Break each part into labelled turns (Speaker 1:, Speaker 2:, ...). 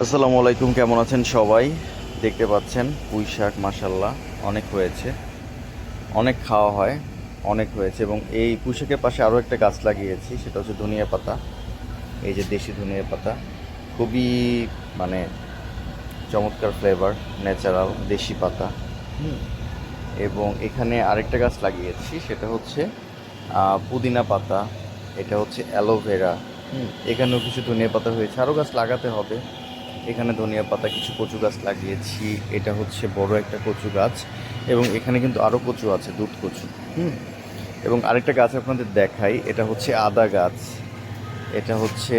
Speaker 1: আসসালামু আলাইকুম, কেমন আছেন সবাই? দেখতে পাচ্ছেন পুঁই শাক মাশাল্লাহ অনেক হয়েছে, অনেক খাওয়া হয়, অনেক হয়েছে। এবং এই পুঁই শাকের পাশে আরও একটা গাছ লাগিয়েছি, সেটা হচ্ছে ধনিয়া পাতা। এই যে দেশি ধনিয়া পাতা, খুবই মানে চমৎকার ফ্লেভার, ন্যাচারাল দেশি পাতা। হুম। এবং এখানে আরেকটা গাছ লাগিয়েছি, সেটা হচ্ছে পুদিনা পাতা। এটা হচ্ছে অ্যালোভেরা। এখানেও কিছু ধনিয়া পাতা হয়েছে, আরও গাছ লাগাতে হবে। এখানে ধনিয়া পাতা, কিছু কচু গাছ লাগিয়েছি। এটা হচ্ছে বড় একটা কচু গাছ, এবং এখানে কিন্তু আরও কচু আছে, দুধ কচু। হুম। এবং আরেকটা গাছ আপনাদের দেখাই, এটা হচ্ছে আদা গাছ। এটা হচ্ছে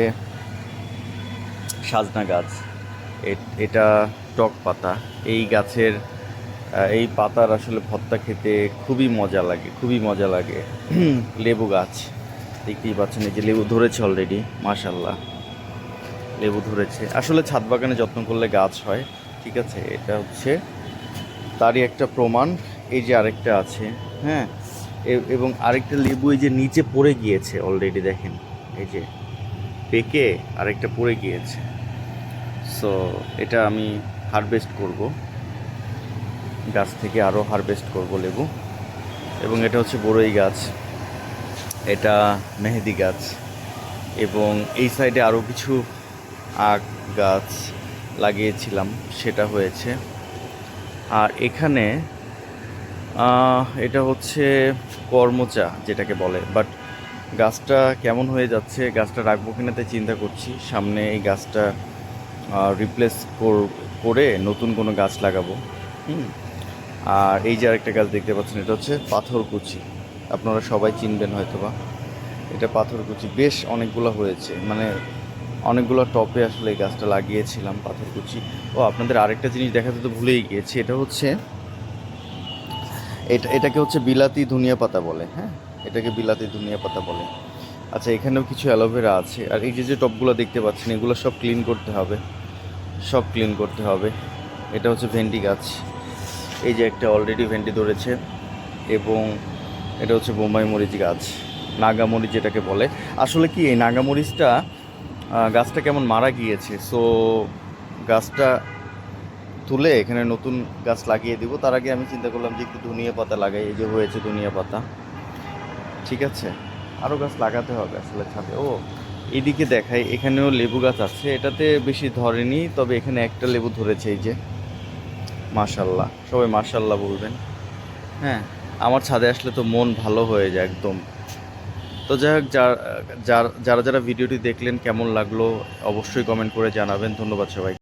Speaker 1: সাজনা গাছ। এটা টক পাতা। এই গাছের এই পাতার আসলে ভর্তা খেতে খুবই মজা লাগে, খুবই মজা লাগে। লেবু গাছ দেখতেই পাচ্ছেন, এই যে লেবু ধরেছে অলরেডি, মাশাল্লাহ লেবু ধরেছে। আসলে ছাদ বাগানে যত্ন করলে গাছ হয়, ঠিক আছে, এটা হচ্ছে তারই একটা প্রমাণ। এই যে আরেকটা আছে, হ্যাঁ। এবং আরেকটা লেবু এই যে নিচে পড়ে গিয়েছে অলরেডি, দেখেন এই যে পেকে আরেকটা পড়ে গিয়েছে। সো এটা আমি হারভেস্ট করব, গাছ থেকে আরও হারভেস্ট করব লেবু। এবং এটা হচ্ছে বড়ই গাছ, এটা মেহেদি গাছ। এবং এই সাইডে আরও কিছু আখ গাছ লাগিয়েছিলাম, সেটা হয়েছে। আর এখানে এটা হচ্ছে করমচা যেটাকে বলে, বাট গাছটা কেমন হয়ে যাচ্ছে, গাছটা রাখবো কিনা তাই চিন্তা করছি। সামনে এই গাছটা রিপ্লেস করে নতুন কোনো গাছ লাগাবো। হুম। আর এই যে আরেকটা গাছ দেখতে পাচ্ছেন, এটা হচ্ছে পাথরকুচি। আপনারা সবাই চিনবেন হয়তোবা, এটা পাথরকুচি। বেশ অনেকগুলো হয়েছে, মানে অনেকগুলো টপে আসলে এই গাছটা লাগিয়েছিলাম, পাথরকুচি। ও আপনাদের আরেকটা জিনিস দেখাতে তো ভুলেই গিয়েছি, এটা হচ্ছে এটাকে হচ্ছে বিলাতি ধনিয়া পাতা বলে, হ্যাঁ, এটাকে বিলাতি ধনিয়া পাতা বলে। আচ্ছা, এখানেও কিছু অ্যালোভেরা আছে। আর এই যে যে টবগুলো দেখতে পাচ্ছেন, এগুলো সব ক্লিন করতে হবে, সব ক্লিন করতে হবে। এটা হচ্ছে ভেন্ডি গাছ, এই যে একটা অলরেডি ভেন্ডি ধরেছে। এবং এটা হচ্ছে বোম্বাই মরিচ গাছ, নাগামরিচ যেটাকে বলে। আসলে কি, এই নাগামরিচটা গাছটা কেমন মারা গিয়েছে, সো গাছটা তুলে এখানে নতুন গাছ লাগিয়ে দিব। তার আগে আমি চিন্তা করলাম যে একটু ধনিয়া পাতা লাগাই, এই যে হয়েছে ধনিয়া পাতা, ঠিক আছে। আরও গাছ লাগাতে হবে আসলে ছাদে। ও এইদিকে দেখাই, এখানেও লেবু গাছ আছে, এটাতে বেশি ধরেনি, তবে এখানে একটা লেবু ধরেছে, এই যে মাশাল্লাহ। সবাই মাশাল্লাহ বলবেন, হ্যাঁ। আমার ছাদে আসলে তো মন ভালো হয়ে যায় একদম। তো যাই হোক, যারা যারা ভিডিওটি দেখলেন কেমন লাগলো অবশ্যই কমেন্ট করে জানাবেন। ধন্যবাদ সবাই।